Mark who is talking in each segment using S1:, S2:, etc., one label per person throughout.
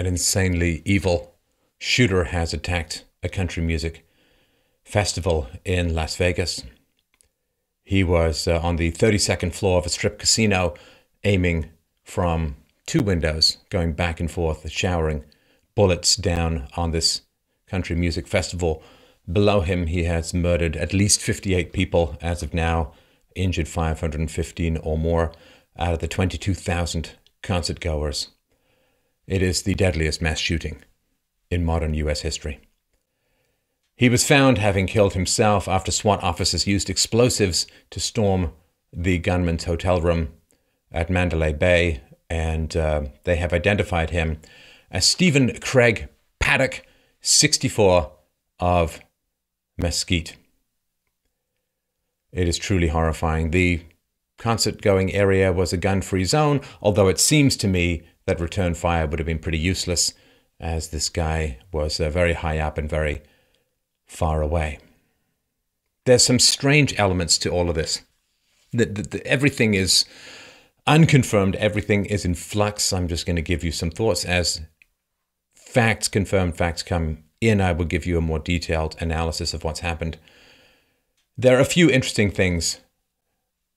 S1: An insanely evil shooter has attacked a country music festival in Las Vegas. He was on the 32nd floor of a strip casino, aiming from two windows, going back and forth, showering bullets down on this country music festival. Below him, he has murdered at least 58 people as of now, injured 515 or more out of the 22,000 concert goers. It is the deadliest mass shooting in modern U.S. history. He was found having killed himself after SWAT officers used explosives to storm the gunman's hotel room at Mandalay Bay, and they have identified him as Stephen Craig Paddock, 64, of Mesquite. It is truly horrifying. The concert-going area was a gun-free zone, although it seems to me that return fire would have been pretty useless, as this guy was very high up and very far away. There's some strange elements to all of this. Everything is unconfirmed. Everything is in flux. I'm just going to give you some thoughts. As facts, confirmed facts come in, I will give you a more detailed analysis of what's happened. There are a few interesting things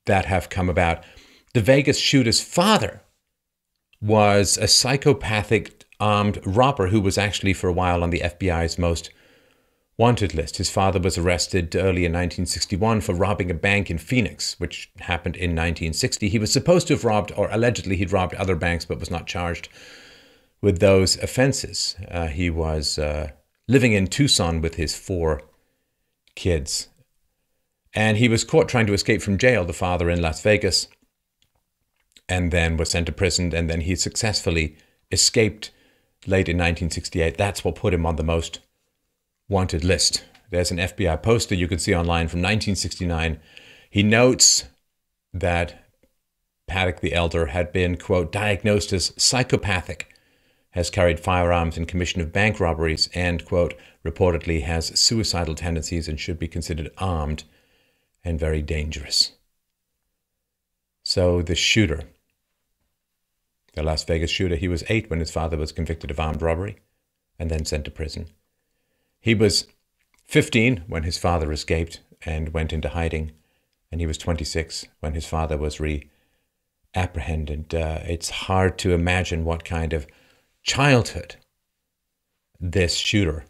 S1: that have come about. The Vegas shooter's father was a psychopathic armed robber who was actually for a while on the FBI's most wanted list. His father was arrested early in 1961 for robbing a bank in Phoenix, which happened in 1960. He was supposed to have robbed, or allegedly he'd robbed other banks, but was not charged with those offenses. He was living in Tucson with his 4 kids. And he was caught trying to escape from jail, the father in Las Vegas, and then was sent to prison, and then he successfully escaped late in 1968. That's what put him on the most wanted list. There's an FBI poster you can see online from 1969. He notes that Paddock the Elder had been, quote, diagnosed as psychopathic, has carried firearms in commission of bank robberies, and, quote, reportedly has suicidal tendencies and should be considered armed and very dangerous. So the shooter, the Las Vegas shooter, he was 8 when his father was convicted of armed robbery and then sent to prison. He was 15 when his father escaped and went into hiding, and he was 26 when his father was reapprehended. It's hard to imagine what kind of childhood this shooter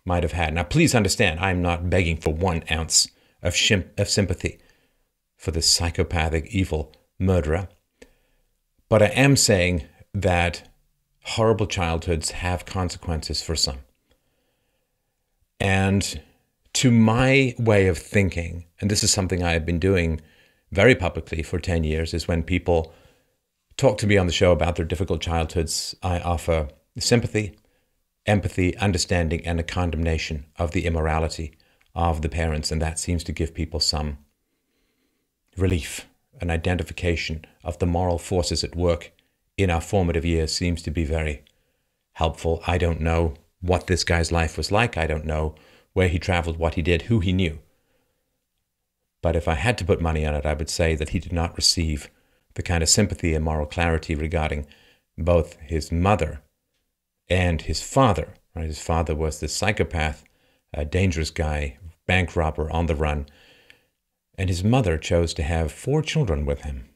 S1: might have had. Now, please understand, I'm not begging for 1 ounce of sympathy for this psychopathic, evil murderer. But I am saying that horrible childhoods have consequences for some. And to my way of thinking, and this is something I have been doing very publicly for 10 years, is when people talk to me on the show about their difficult childhoods, I offer sympathy, empathy, understanding, and a condemnation of the immorality of the parents, and that seems to give people some relief. An identification of the moral forces at work in our formative years seems to be very helpful. I don't know what this guy's life was like. I don't know where he traveled, what he did, who he knew. But if I had to put money on it, I would say that he did not receive the kind of sympathy and moral clarity regarding both his mother and his father. Right? His father was this psychopath, a dangerous guy, bank robber on the run, and his mother chose to have 4 children with him.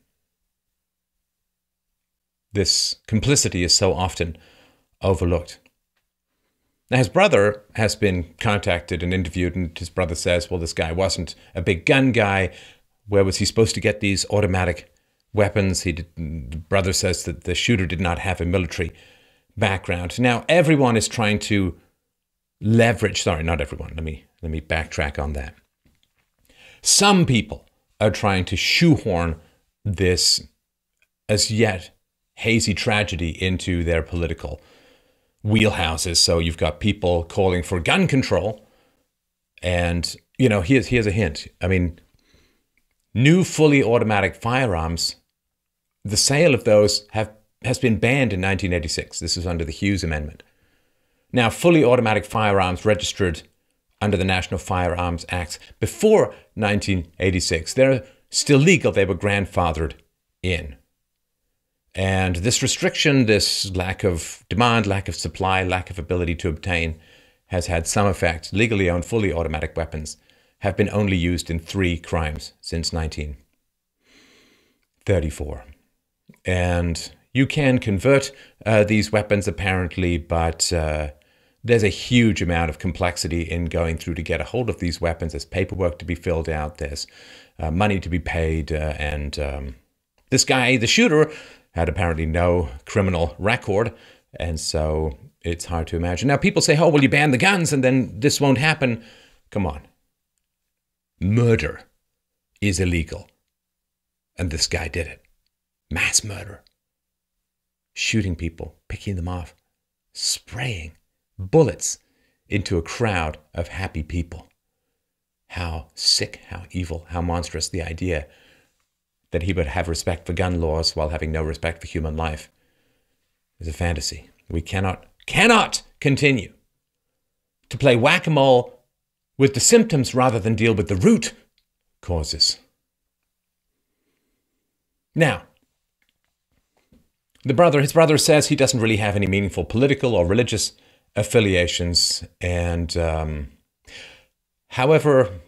S1: This complicity is so often overlooked. Now, his brother has been contacted and interviewed, and his brother says, well, this guy wasn't a big gun guy. Where was he supposed to get these automatic weapons? The brother says that the shooter did not have a military background. Now, everyone is trying to leverage, sorry, not everyone, let me backtrack on that. Some people are trying to shoehorn this as yet hazy tragedy into their political wheelhouses. So you've got people calling for gun control, and, you know, here's a hint. I mean, new fully automatic firearms, the sale of those has been banned in 1986. This is under the Hughes Amendment. Now, fully automatic firearms registered under the National Firearms Act before 1986, they're still legal. They were grandfathered in. And this restriction, this lack of demand, lack of supply, lack of ability to obtain, has had some effect. Legally owned fully automatic weapons have been only used in 3 crimes since 1934. And you can convert these weapons apparently, but there's a huge amount of complexity in going through to get a hold of these weapons. There's paperwork to be filled out, there's money to be paid, and this guy, the shooter, had apparently no criminal record, and so it's hard to imagine. Now, people say, oh, well, you ban the guns and then this won't happen. Come on. Murder is illegal, and this guy did it. Mass murder. Shooting people, picking them off, spraying bullets into a crowd of happy people. How sick, how evil, how monstrous the idea that he would have respect for gun laws while having no respect for human life is a fantasy. We cannot continue to play whack-a-mole with the symptoms rather than deal with the root causes. Now, his brother says he doesn't really have any meaningful political or religious affiliations, and however,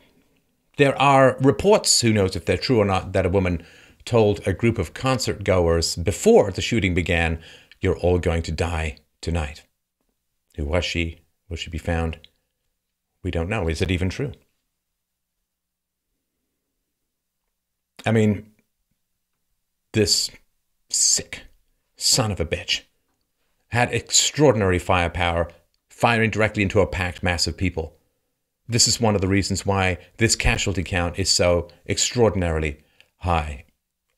S1: there are reports, who knows if they're true or not, that a woman told a group of concert goers before the shooting began, "You're all going to die tonight." Who was she? Will she be found? We don't know. Is it even true? I mean, this sick son of a bitch had extraordinary firepower, firing directly into a packed mass of people. This is one of the reasons why this casualty count is so extraordinarily high.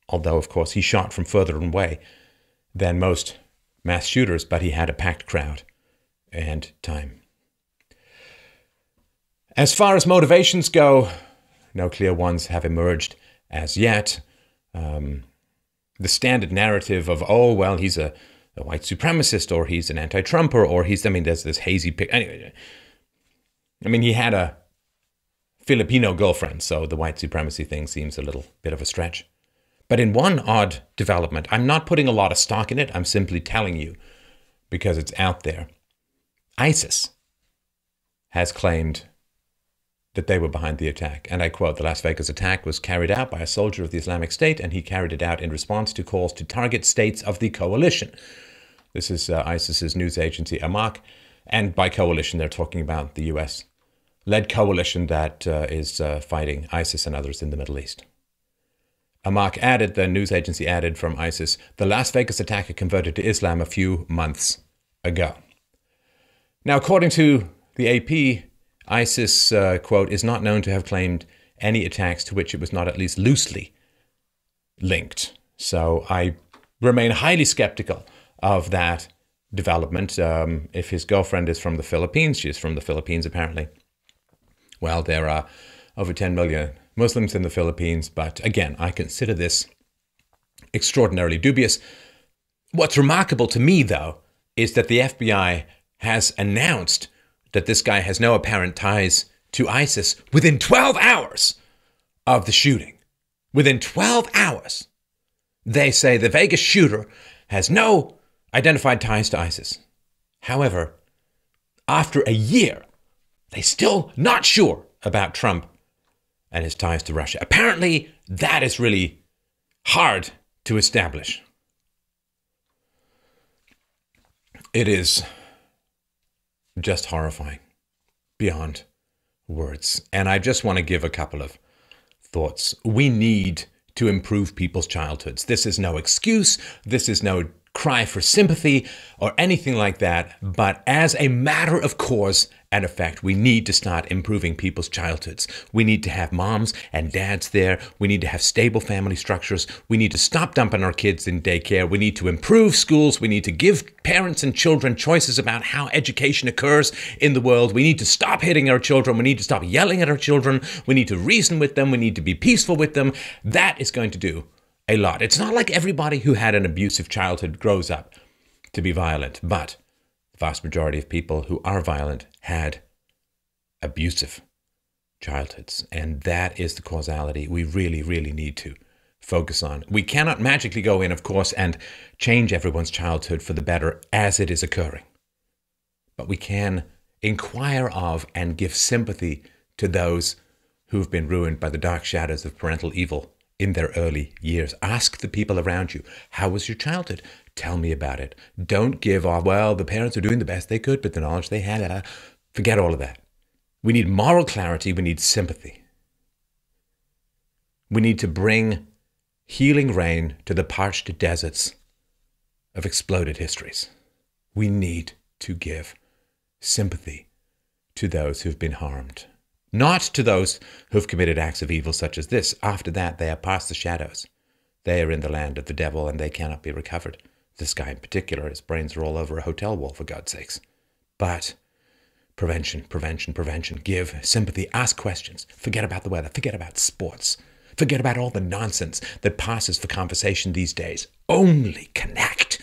S1: Although, of course, he shot from further away than most mass shooters, but he had a packed crowd and time. As far as motivations go, no clear ones have emerged as yet. The standard narrative of, oh, well, he's a white supremacist, or he's an anti-Trumper, or there's this hazy picture. Anyway, I mean, he had a Filipino girlfriend, so the white supremacy thing seems a little bit of a stretch. But in one odd development, I'm not putting a lot of stock in it, I'm simply telling you because it's out there. ISIS has claimed that they were behind the attack. And I quote, "The Las Vegas attack was carried out by a soldier of the Islamic State, and he carried it out in response to calls to target states of the coalition." This is ISIS's news agency, Amaq. And by coalition, they're talking about the US-led coalition that is fighting ISIS and others in the Middle East. Amaq added, the news agency added from ISIS, "The Las Vegas attacker converted to Islam a few months ago." Now, according to the AP, ISIS, quote, "is not known to have claimed any attacks to which it was not at least loosely linked." So I remain highly skeptical of that development. If his girlfriend is from the Philippines, she is from the Philippines apparently. Well, there are over 10 million Muslims in the Philippines, but again, I consider this extraordinarily dubious. What's remarkable to me, though, is that the FBI has announced that this guy has no apparent ties to ISIS within 12 hours of the shooting. Within 12 hours, they say the Vegas shooter has no identified ties to ISIS. However, after a year, they're still not sure about Trump and his ties to Russia. Apparently, that is really hard to establish. It is just horrifying beyond words. And I just want to give a couple of thoughts. We need to improve people's childhoods. This is no excuse. This is no cry for sympathy or anything like that. But as a matter of cause and effect, we need to start improving people's childhoods. We need to have moms and dads there. We need to have stable family structures. We need to stop dumping our kids in daycare. We need to improve schools. We need to give parents and children choices about how education occurs in the world. We need to stop hitting our children. We need to stop yelling at our children. We need to reason with them. We need to be peaceful with them. That is going to do a lot. It's not like everybody who had an abusive childhood grows up to be violent, but the vast majority of people who are violent had abusive childhoods. And that is the causality we really, really need to focus on. We cannot magically go in, of course, and change everyone's childhood for the better as it is occurring. But we can inquire of and give sympathy to those who've been ruined by the dark shadows of parental evil in their early years. Ask the people around you, how was your childhood? Tell me about it. Don't give off, well, the parents are doing the best they could, but the knowledge they had, forget all of that. We need moral clarity. We need sympathy. We need to bring healing rain to the parched deserts of exploded histories. We need to give sympathy to those who've been harmed, not to those who've committed acts of evil such as this. After that, they are past the shadows. They are in the land of the devil and they cannot be recovered. This guy in particular, his brains are all over a hotel wall, for God's sakes. But prevention, prevention, prevention. Give sympathy. Ask questions. Forget about the weather. Forget about sports. Forget about all the nonsense that passes for conversation these days. Only connect.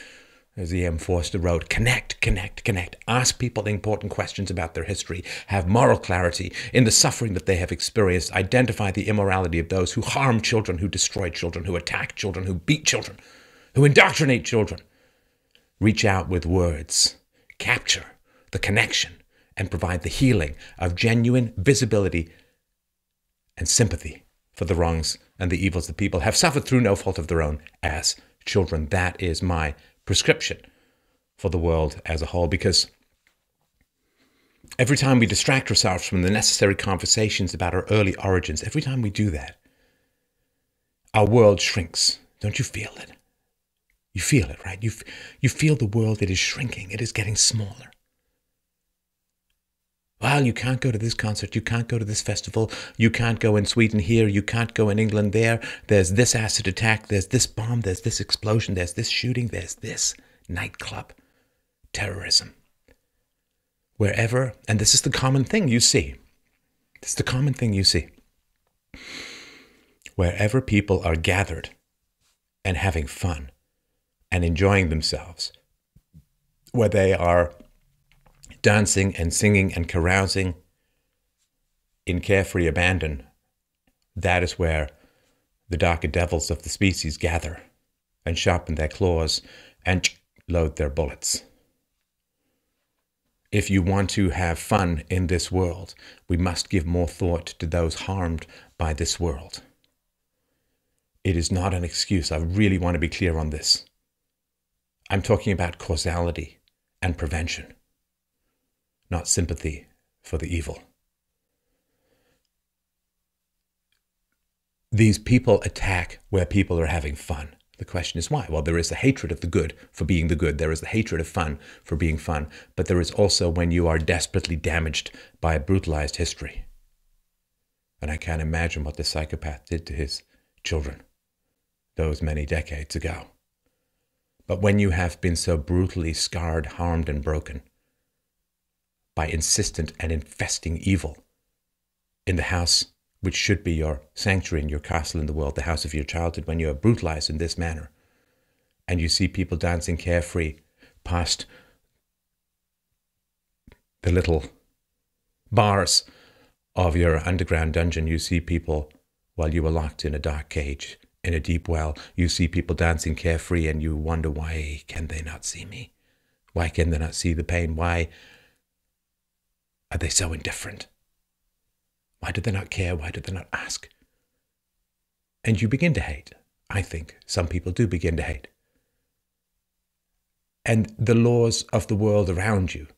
S1: As E.M. Forster wrote, connect, connect, connect. Ask people important questions about their history. Have moral clarity in the suffering that they have experienced. Identify the immorality of those who harm children, who destroy children, who attack children, who beat children, who indoctrinate children. Reach out with words. Capture the connection and provide the healing of genuine visibility and sympathy for the wrongs and the evils that people have suffered through no fault of their own as children. That is my prescription for the world as a whole, because every time we distract ourselves from the necessary conversations about our early origins, every time we do that, our world shrinks. Don't you feel it? You feel it, right? You feel the world, it is shrinking. It is getting smaller. Well, you can't go to this concert. You can't go to this festival. You can't go in Sweden here. You can't go in England there. There's this acid attack. There's this bomb. There's this explosion. There's this shooting. There's this nightclub. Terrorism. Wherever, and this is the common thing you see. This is the common thing you see. Wherever people are gathered and having fun and enjoying themselves, where they are dancing and singing and carousing in carefree abandon, that is where the darker devils of the species gather and sharpen their claws and load their bullets. If you want to have fun in this world, we must give more thought to those harmed by this world. It is not an excuse. I really want to be clear on this. I'm talking about causality and prevention, not sympathy for the evil. These people attack where people are having fun. The question is why? Well, there is the hatred of the good for being the good. There is the hatred of fun for being fun. But there is also when you are desperately damaged by a brutalized history. And I can't imagine what the psychopath did to his children those many decades ago. But when you have been so brutally scarred, harmed, and broken by insistent and infesting evil in the house which should be your sanctuary and your castle in the world, the house of your childhood, when you are brutalized in this manner, and you see people dancing carefree past the little bars of your underground dungeon, you see people while you were locked in a dark cage, in a deep well, you see people dancing carefree and you wonder, why can they not see me? Why can they not see the pain? Why are they so indifferent? Why do they not care? Why do they not ask? And you begin to hate. I think some people do begin to hate. And the laws of the world around you,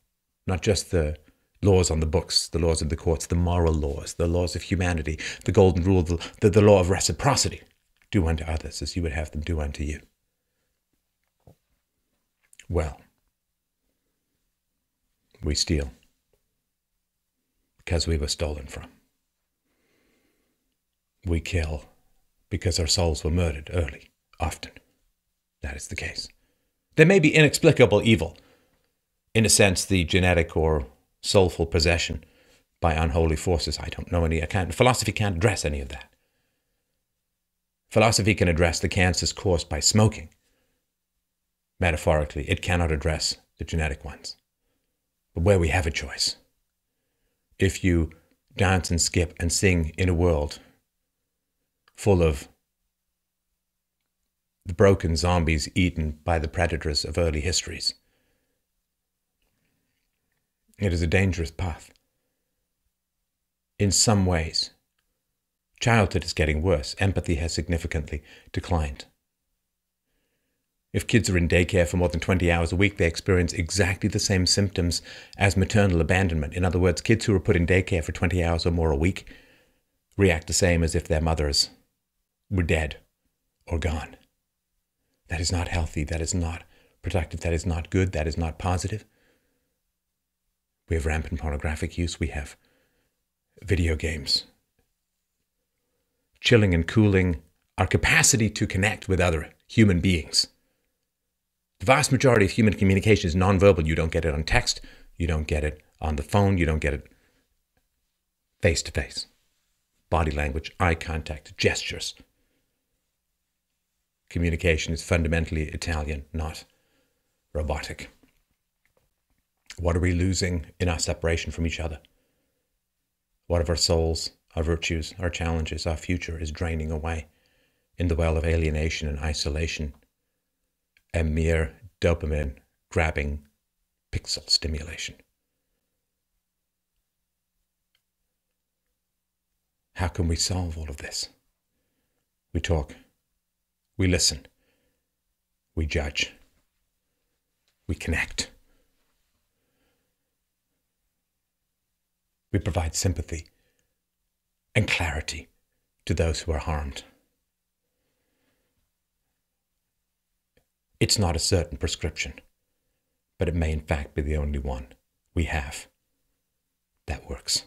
S1: not just the laws on the books, the laws of the courts, the moral laws, the laws of humanity, the golden rule, the law of reciprocity, do unto others as you would have them do unto you. Well, we steal because we were stolen from. We kill because our souls were murdered early, often. That is the case. There may be inexplicable evil, in a sense, the genetic or soulful possession by unholy forces. I don't know any. Philosophy can't address any of that. Philosophy can address the cancers caused by smoking. Metaphorically, it cannot address the genetic ones. But where we have a choice, if you dance and skip and sing in a world full of the broken zombies eaten by the predators of early histories. It is a dangerous path. In some ways, childhood is getting worse. Empathy has significantly declined. If kids are in daycare for more than 20 hours a week, they experience exactly the same symptoms as maternal abandonment. In other words, kids who are put in daycare for 20 hours or more a week react the same as if their mothers were dead or gone. That is not healthy. That is not productive. That is not good. That is not positive. We have rampant pornographic use. We have video games. Chilling and cooling our capacity to connect with other human beings. The vast majority of human communication is nonverbal. You don't get it on text. You don't get it on the phone. You don't get it face to face. Body language, eye contact, gestures. Communication is fundamentally Italian, not robotic. What are we losing in our separation from each other? What of our souls, our virtues, our challenges, our future is draining away in the well of alienation and isolation? A mere dopamine-grabbing pixel stimulation. How can we solve all of this? We talk. We listen. We judge. We connect. We provide sympathy and clarity to those who are harmed. It's not a certain prescription, but it may in fact be the only one we have that works.